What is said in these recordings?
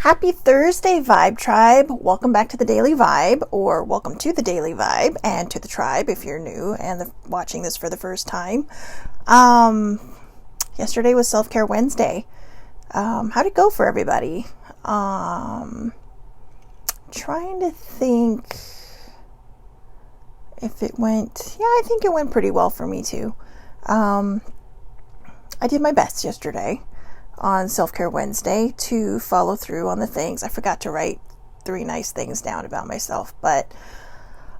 Happy Thursday, Vibe Tribe. Welcome back to the Daily Vibe, or welcome to the Daily Vibe and to the Tribe if you're new and watching this for the first time. Yesterday was Self-Care Wednesday. How'd it go for everybody? Trying to think if it went, I think it went pretty well for me too. I did my best yesterday on Self-Care Wednesday to follow through on the things. I forgot to write 3 nice things down about myself, but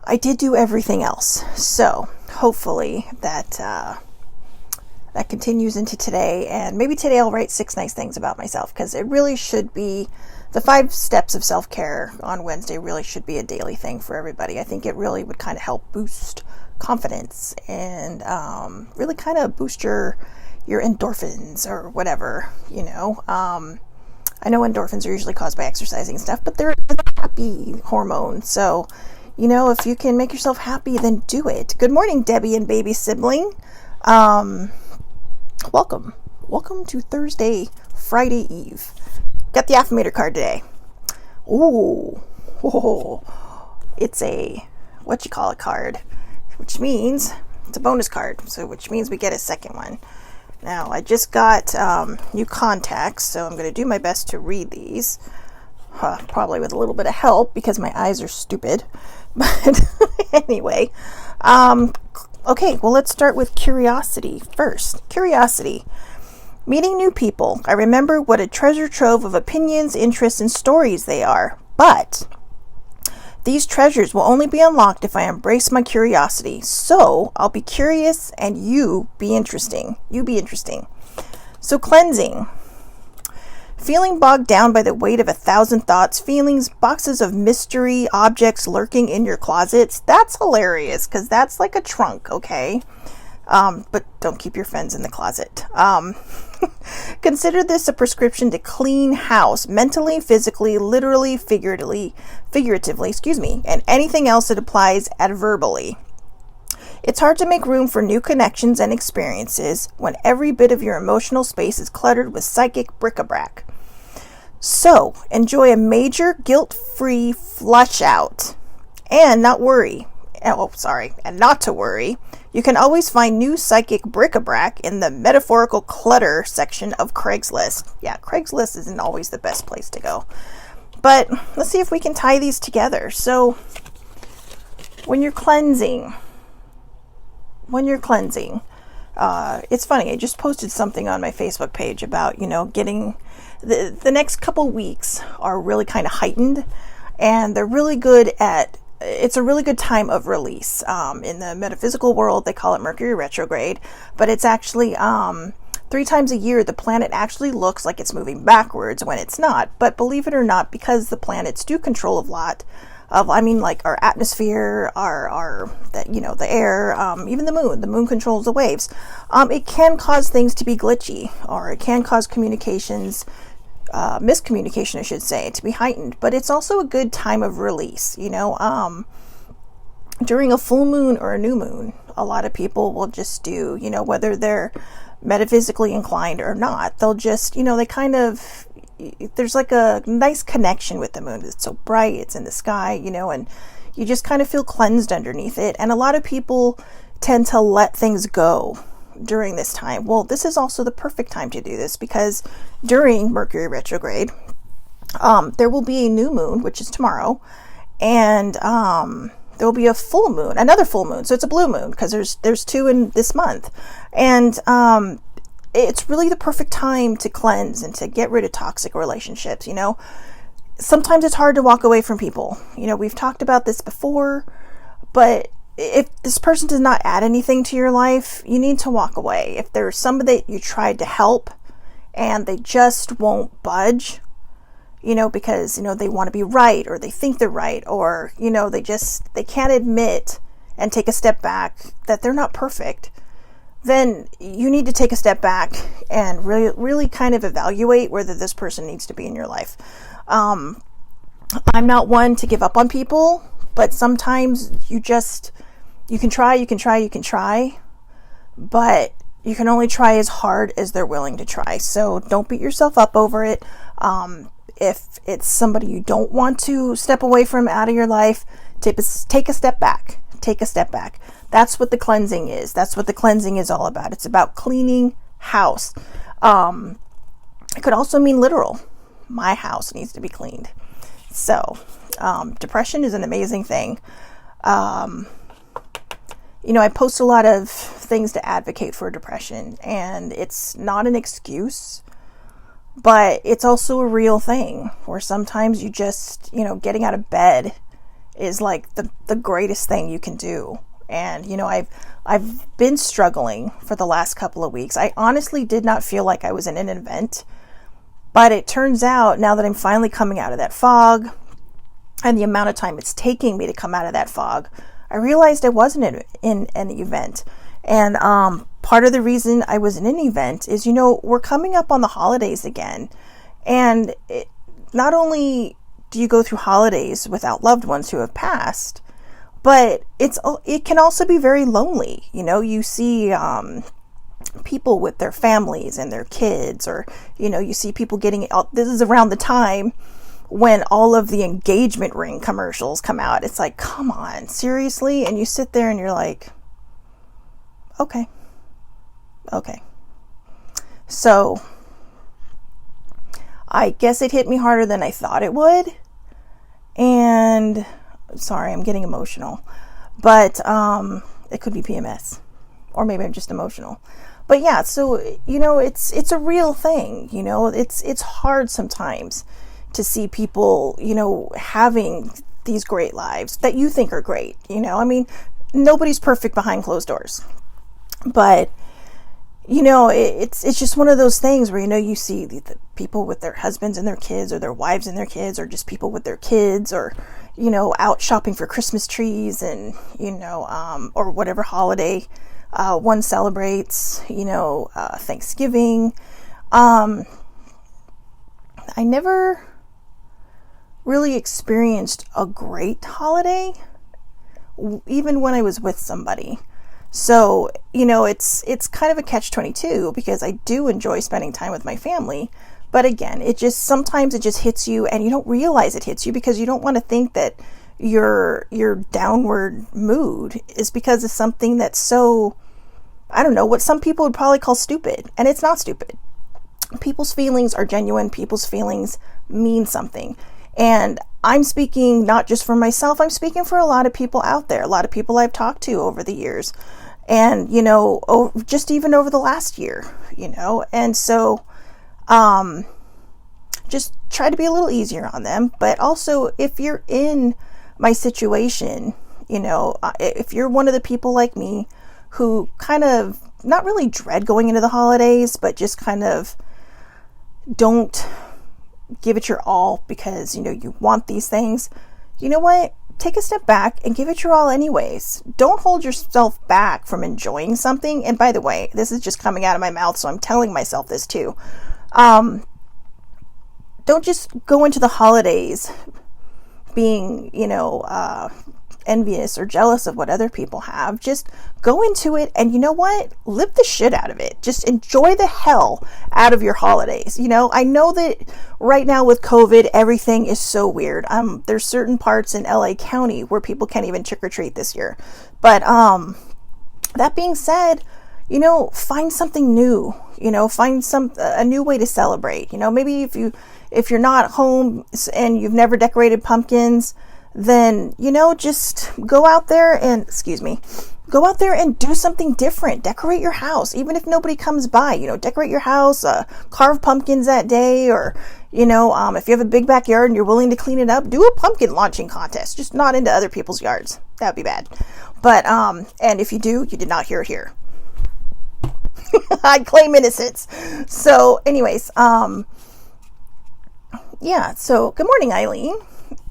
I did do everything else. So hopefully that continues into today, and maybe today I'll write 6 nice things about myself, because it really should be the 5 steps of self-care on Wednesday really should be a daily thing for everybody. I think it really would kind of help boost confidence and really kind of boost your endorphins or whatever, I know endorphins are usually caused by exercising and stuff, but they're a happy hormone. So, if you can make yourself happy, then do it. Good morning, Debbie and baby sibling. Welcome to Thursday, Friday Eve. Got the Affirmator card today. Ooh, it's a card, which means it's a bonus card. So, which means we get a second one. Now, I just got new contacts, so I'm going to do my best to read these. Probably with a little bit of help, because my eyes are stupid. But anyway, okay, well, let's start with curiosity first. Curiosity. Meeting new people. I remember what a treasure trove of opinions, interests, and stories they are. But these treasures will only be unlocked if I embrace my curiosity. So I'll be curious and you be interesting. So cleansing. Feeling bogged down by the weight of 1,000 thoughts, feelings, boxes of mystery, objects lurking in your closets. That's hilarious, because that's like a trunk, okay? But don't keep your friends in the closet. Consider this a prescription to clean house, mentally, physically, literally, figuratively, and anything else that applies adverbially. It's hard to make room for new connections and experiences when every bit of your emotional space is cluttered with psychic bric-a-brac. So, enjoy a major guilt-free flush out and not to worry. You can always find new psychic bric-a-brac in the metaphorical clutter section of Craigslist. Yeah, Craigslist isn't always the best place to go. But let's see if we can tie these together. So, when you're cleansing, it's funny, I just posted something on my Facebook page about, getting, the next couple weeks are really kind of heightened, and they're really good at, it's a really good time of release. In the metaphysical world, they call it Mercury retrograde, but it's actually 3 times a year the planet actually looks like it's moving backwards when it's not. But believe it or not, because the planets do control a lot of, like our atmosphere, the air, even the moon. The moon controls the waves. It can cause things to be glitchy, or it can cause miscommunication, I should say, to be heightened. But it's also a good time of release. During a full moon or a new moon, a lot of people will just do, whether they're metaphysically inclined or not, they'll just, there's like a nice connection with the moon. It's so bright, it's in the sky, and you just kind of feel cleansed underneath it. And a lot of people tend to let things go during this time. Well, this is also the perfect time to do this, because during Mercury retrograde, there will be a new moon, which is tomorrow, and there will be a full moon, another full moon. So it's a blue moon, because there's 2 in this month, and it's really the perfect time to cleanse and to get rid of toxic relationships. Sometimes it's hard to walk away from people. We've talked about this before, but if this person does not add anything to your life, you need to walk away. If there's somebody that you tried to help and they just won't budge, because, they want to be right, or they think they're right, or, they can't admit and take a step back that they're not perfect, then you need to take a step back and really kind of evaluate whether this person needs to be in your life. I'm not one to give up on people, but sometimes you can try, but you can only try as hard as they're willing to try. So don't beat yourself up over it. If it's somebody you don't want to step away from out of your life, take a step back. Take a step back. That's what the cleansing is. That's what the cleansing is all about. It's about cleaning house. It could also mean literal. My house needs to be cleaned. So, depression is an amazing thing. I post a lot of things to advocate for depression, and it's not an excuse, but it's also a real thing where sometimes you just, getting out of bed is like the greatest thing you can do. And, I've been struggling for the last couple of weeks. I honestly did not feel like I was in an event, but it turns out now that I'm finally coming out of that fog and the amount of time it's taking me to come out of that fog, I realized I wasn't in an event. And part of the reason I was in an event is, we're coming up on the holidays again. And not only do you go through holidays without loved ones who have passed, but it can also be very lonely. You see people with their families and their kids, or, you see people getting out. This is around the time when all of the engagement ring commercials come out. It's like, come on, seriously? And you sit there and you're like, okay. So I guess it hit me harder than I thought it would. And sorry, I'm getting emotional, but it could be PMS, or maybe I'm just emotional. But yeah, so it's a real thing. It's hard sometimes to see people, having these great lives that you think are great. Nobody's perfect behind closed doors, but it's just one of those things where, you see the people with their husbands and their kids, or their wives and their kids, or just people with their kids, or, out shopping for Christmas trees and, or whatever holiday one celebrates, Thanksgiving. I never really experienced a great holiday, even when I was with somebody. So, it's kind of a catch-22, because I do enjoy spending time with my family. But again, sometimes it just hits you and you don't realize it hits you, because you don't want to think that your downward mood is because of something that's so, I don't know, what some people would probably call stupid. And it's not stupid. People's feelings are genuine. People's feelings mean something. And I'm speaking not just for myself, I'm speaking for a lot of people out there, a lot of people I've talked to over the years. And, just even over the last year, and so, just try to be a little easier on them. But also, if you're in my situation, if you're one of the people like me who kind of not really dread going into the holidays, but just kind of don't give it your all because, you want these things, you know what? Take a step back and give it your all anyways. Don't hold yourself back from enjoying something. And by the way, this is just coming out of my mouth, so I'm telling myself this too. Don't just go into the holidays being, envious or jealous of what other people have. Just go into it and, you know what? Live the shit out of it. Just enjoy the hell out of your holidays. I know that right now with COVID, everything is so weird. There's certain parts in LA County where people can't even trick or treat this year. But that being said, find something new. Find a new way to celebrate. Maybe if you're not home and you've never decorated pumpkins, then, just go out there and do something different. Decorate your house, even if nobody comes by, decorate your house, carve pumpkins that day, or, if you have a big backyard and you're willing to clean it up, do a pumpkin launching contest, just not into other people's yards. That'd be bad. But, and if you do, you did not hear it here. I claim innocence. So anyways, yeah, so good morning, Eileen.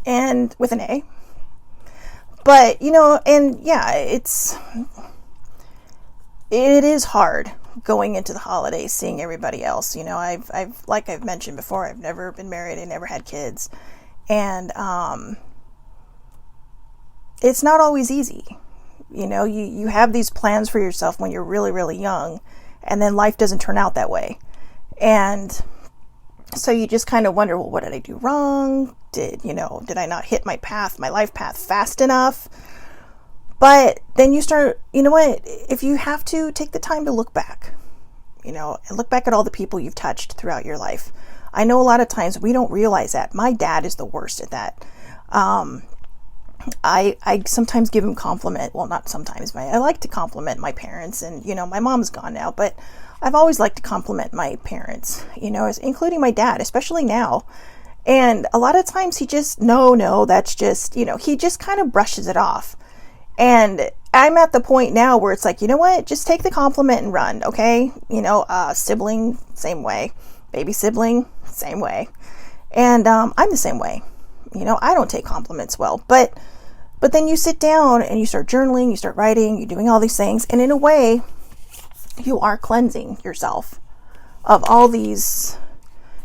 And with an A. But, and yeah, it is hard going into the holidays, seeing everybody else. Like I've mentioned before, I've never been married. I never had kids. And, it's not always easy. You have these plans for yourself when you're really, really young, and then life doesn't turn out that way. And So you just kind of wonder, well, what did I do wrong? Did I not hit my life path fast enough? But then you start, if you have to, take the time to look back, and look back at all the people you've touched throughout your life. I know a lot of times we don't realize that. My dad is the worst at that. I sometimes give him compliment. Well, not sometimes, but I like to compliment my parents, and, my mom's gone now, but I've always liked to compliment my parents, including my dad, especially now. And a lot of times he just, no, that's just, he just kind of brushes it off. And I'm at the point now where it's like, you know what, just take the compliment and run. Okay. Sibling, same way. Baby sibling, same way. And, I'm the same way. I don't take compliments well, but then you sit down and you start journaling, you start writing, you're doing all these things. And in a way, you are cleansing yourself of all these,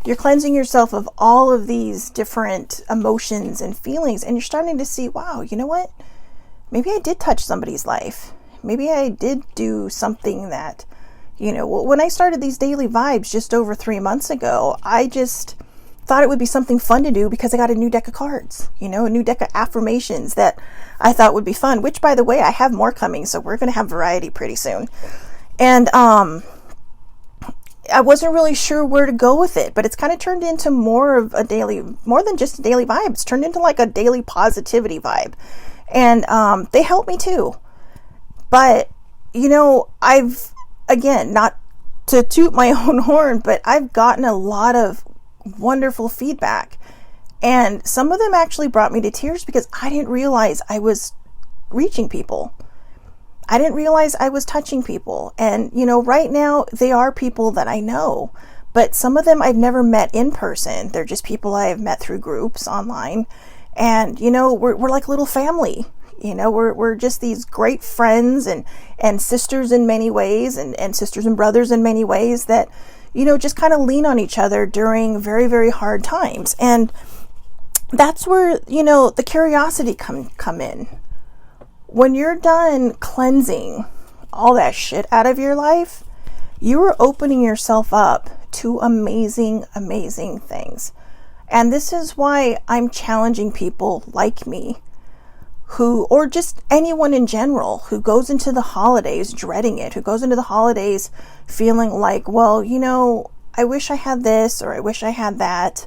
you're cleansing yourself of all of these different emotions and feelings. And you're starting to see, wow, you know what? Maybe I did touch somebody's life. Maybe I did do something that, when I started these daily vibes just over 3 months ago, I just thought it would be something fun to do because I got a new deck of cards, a new deck of affirmations that I thought would be fun, which, by the way, I have more coming. So we're going to have variety pretty soon. And I wasn't really sure where to go with it, but it's kind of turned into more than just a daily vibe. It's turned into like a daily positivity vibe. And they help me too. But, I've, again, not to toot my own horn, but I've gotten a lot of wonderful feedback. And some of them actually brought me to tears because I didn't realize I was reaching people. I didn't realize I was touching people. And, right now they are people that I know, but some of them I've never met in person. They're just people I've met through groups online. And, we're like little family, we're just these great friends and sisters in many ways and sisters and brothers in many ways that, just kind of lean on each other during very, very hard times. And that's where, the curiosity come in. When you're done cleansing all that shit out of your life, you are opening yourself up to amazing, amazing things. And this is why I'm challenging people like me or just anyone in general who goes into the holidays dreading it, who goes into the holidays feeling like, well, I wish I had this or I wish I had that.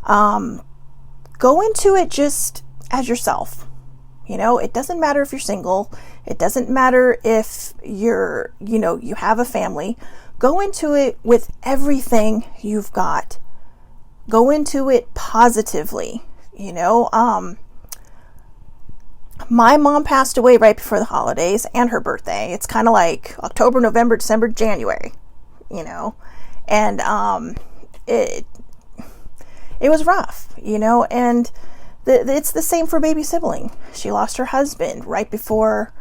Go into it just as yourself. It doesn't matter if you're single. It doesn't matter if you have a family. Go into it with everything you've got. Go into it positively. My mom passed away right before the holidays and her birthday. It's kind of like October, November, December, January, and it was rough, and it's the same for baby sibling. She lost her husband right before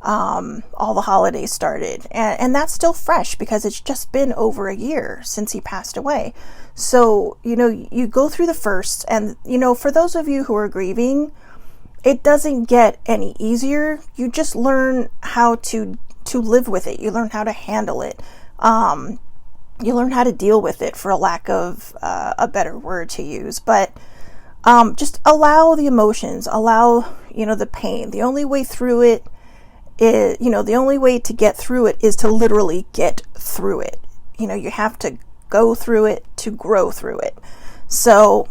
all the holidays started, and that's still fresh because it's just been over a year since he passed away. So you go through the first, and for those of you who are grieving, it doesn't get any easier. You just learn how to live with it. You learn how to handle it. You learn how to deal with it, for a lack of a better word to use. But just allow the emotions, allow the pain. The only way through it is, the only way to get through it is to literally get through it. You have to go through it to grow through it. So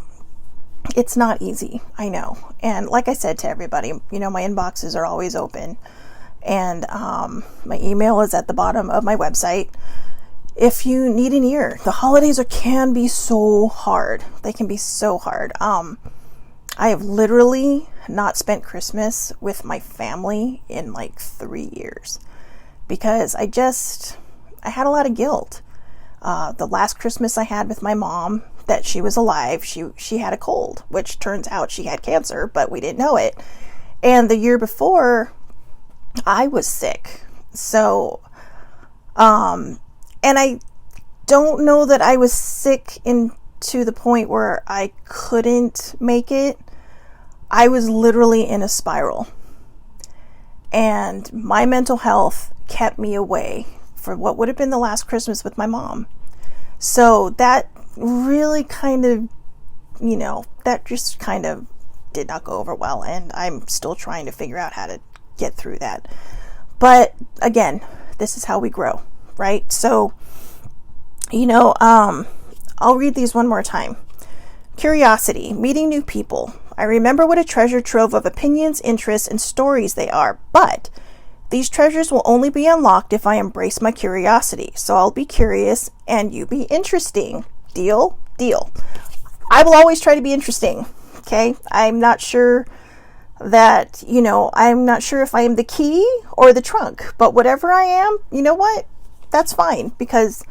it's not easy, I know. And like I said to everybody, my inboxes are always open. And my email is at the bottom of my website. If you need an ear, the holidays can be so hard. They can be so hard. I have literally not spent Christmas with my family in like 3 years because I had a lot of guilt. The last Christmas I had with my mom, that she was alive, she had a cold, which turns out she had cancer, but we didn't know it. And the year before, I was sick. So, and I don't know that I was sick to the point where I couldn't make it. I was literally in a spiral. And my mental health kept me away for what would have been the last Christmas with my mom. So that really kind of, that just kind of did not go over well, and I'm still trying to figure out how to get through that. But again, this is how we grow, right? So, I'll read these one more time. Curiosity, meeting new people. I remember what a treasure trove of opinions, interests, and stories they are, but these treasures will only be unlocked if I embrace my curiosity. So I'll be curious and you be interesting. Deal? Deal. I will always try to be interesting. Okay? I'm not sure that, I'm not sure if I am the key or the trunk, but whatever I am, you know what? That's fine, because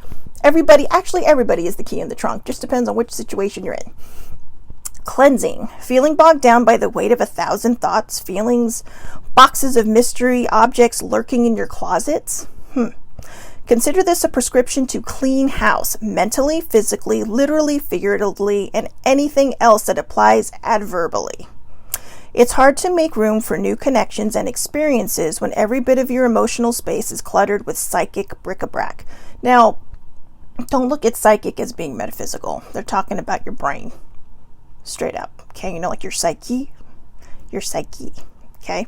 everybody is the key in the trunk. Just depends on which situation you're in. Cleansing, feeling bogged down by the weight of 1,000 thoughts, feelings, boxes of mystery objects lurking in your closets. Consider this a prescription to clean house, mentally, physically, literally, figuratively, and anything else that applies adverbally. It's hard to make room for new connections and experiences when every bit of your emotional space is cluttered with psychic bric-a-brac. Now, don't look at psychic as being metaphysical. They're talking about your brain. Straight up. Okay, like your psyche. Okay?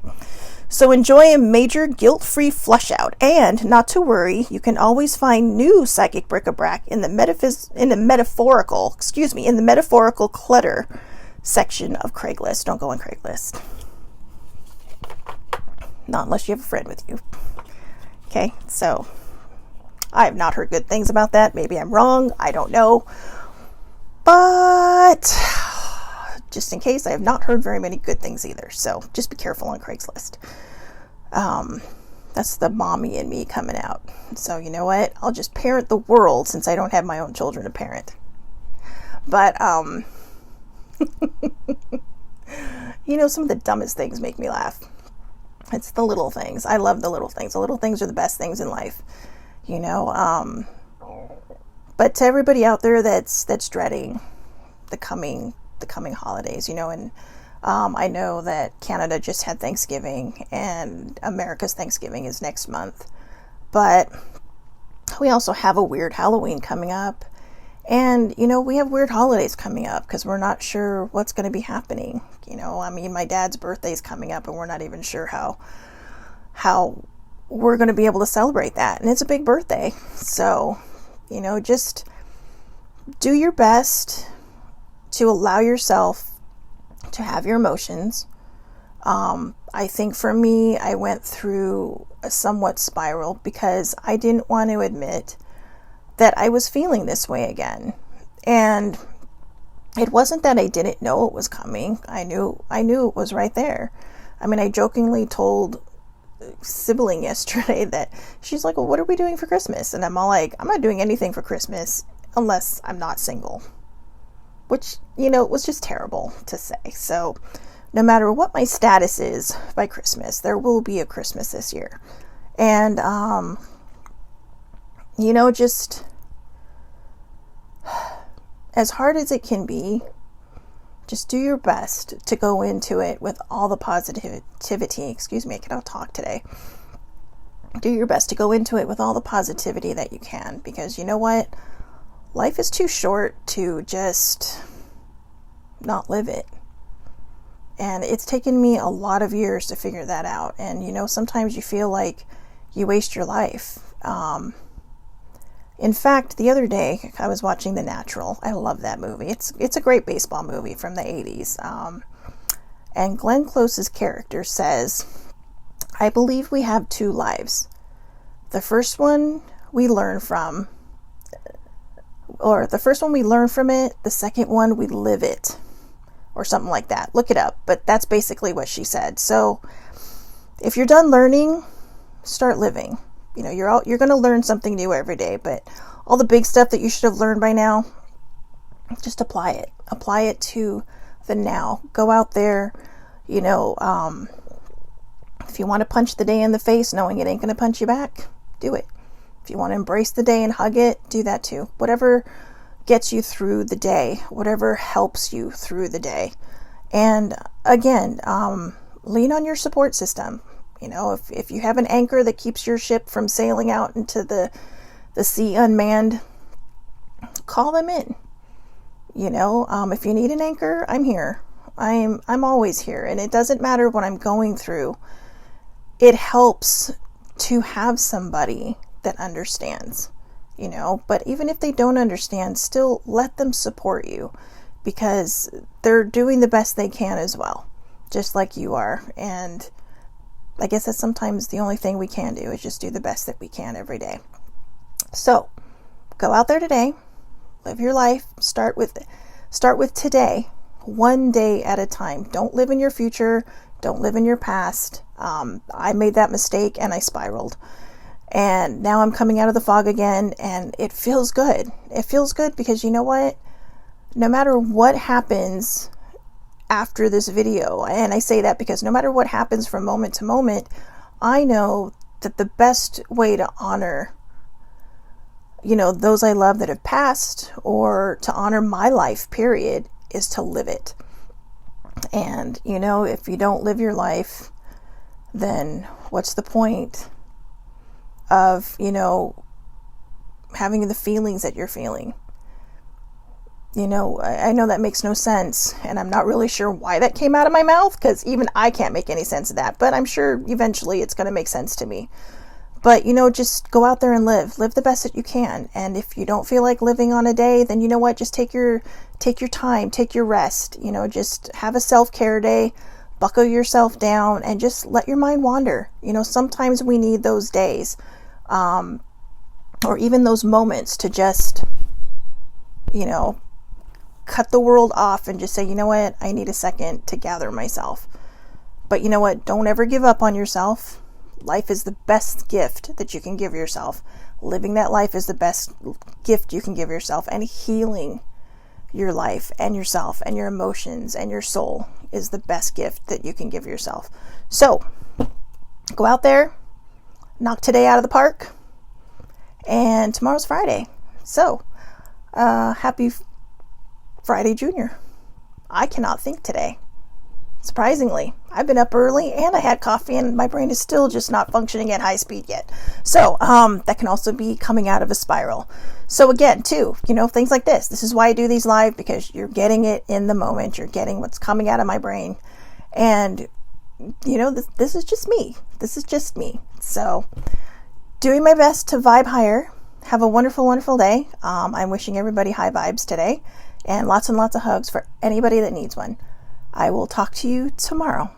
So enjoy a major guilt-free flush out, and not to worry, you can always find new psychic bric-a-brac in the metaphorical clutter section of Craigslist. Don't go on Craigslist. Not unless you have a friend with you. Okay, so I have not heard good things about that. Maybe I'm wrong. I don't know. But just in case, I have not heard very many good things either. So just be careful on Craigslist. That's the mommy in me coming out. So you know what? I'll just parent the world since I don't have my own children to parent. But, some of the dumbest things make me laugh. It's the little things. I love the little things. The little things are the best things in life. But to everybody out there that's dreading the coming holidays, and I know that Canada just had Thanksgiving and America's Thanksgiving is next month, but we also have a weird Halloween coming up, and we have weird holidays coming up because we're not sure what's going to be happening. My dad's birthday is coming up and we're not even sure how we're going to be able to celebrate that, and it's a big birthday. So just do your best to allow yourself to have your emotions. I think for me, I went through a somewhat spiral because I didn't want to admit that I was feeling this way again. And it wasn't that I didn't know it was coming. I knew it was right there. I jokingly told sibling yesterday that she's like, well, what are we doing for Christmas? And I'm all like, I'm not doing anything for Christmas unless I'm not single, which, was just terrible to say. So no matter what my status is by Christmas, there will be a Christmas this year. And, just as hard as it can be, just do your best to go into it with all the positivity. Excuse me, I cannot talk today. Do your best to go into it with all the positivity that you can, because you know what? Life is too short to just not live it. And it's taken me a lot of years to figure that out. And, sometimes you feel like you waste your life. In fact, the other day, I was watching The Natural. I love that movie. It's a great baseball movie from the 80s. And Glenn Close's character says, I believe we have two lives. The first one we learn from, the second one we live it, or something like that. Look it up. But that's basically what she said. So if you're done learning, start living. You're going to learn something new every day, but all the big stuff that you should have learned by now, just apply it. Apply it to the now. Go out there, if you want to punch the day in the face knowing it ain't going to punch you back, do it. If you want to embrace the day and hug it, do that too. Whatever gets you through the day, whatever helps you through the day. And again, lean on your support system. If you have an anchor that keeps your ship from sailing out into the sea unmanned, call them in. If you need an anchor, I'm here. I'm always here, and it doesn't matter what I'm going through. It helps to have somebody that understands, but even if they don't understand, still let them support you, because they're doing the best they can as well, just like you are. And I guess that's sometimes the only thing we can do, is just do the best that we can every day. So go out there today, live your life, start with today, one day at a time. Don't live in your future, don't live in your past. I made that mistake and I spiraled. And now I'm coming out of the fog again, and it feels good. It feels good because you know what? No matter what happens after this video, and I say that because no matter what happens from moment to moment, I know that the best way to honor, those I love that have passed, or to honor my life, period, is to live it. And, if you don't live your life, then what's the point of, having the feelings that you're feeling? I know that makes no sense, and I'm not really sure why that came out of my mouth, because even I can't make any sense of that, but I'm sure eventually it's going to make sense to me. But, just go out there and live the best that you can. And if you don't feel like living on a day, then you know what, just take your time, take your rest, just have a self-care day, buckle yourself down, and just let your mind wander. Sometimes we need those days, or even those moments to just, cut the world off and just say, you know what, I need a second to gather myself. But you know what, don't ever give up on yourself. Life is the best gift that you can give yourself. Living that life is the best gift you can give yourself, and healing your life and yourself and your emotions and your soul is the best gift that you can give yourself. So go out there, knock today out of the park, and tomorrow's Friday. So happy Friday, Junior. I cannot think today. Surprisingly, I've been up early and I had coffee, and my brain is still just not functioning at high speed yet. So that can also be coming out of a spiral. So again, too, things like this. This is why I do these live, because you're getting it in the moment. You're getting what's coming out of my brain. And, this is just me. This is just me. So doing my best to vibe higher. Have a wonderful, wonderful day. I'm wishing everybody high vibes today, and lots of hugs for anybody that needs one. I will talk to you tomorrow.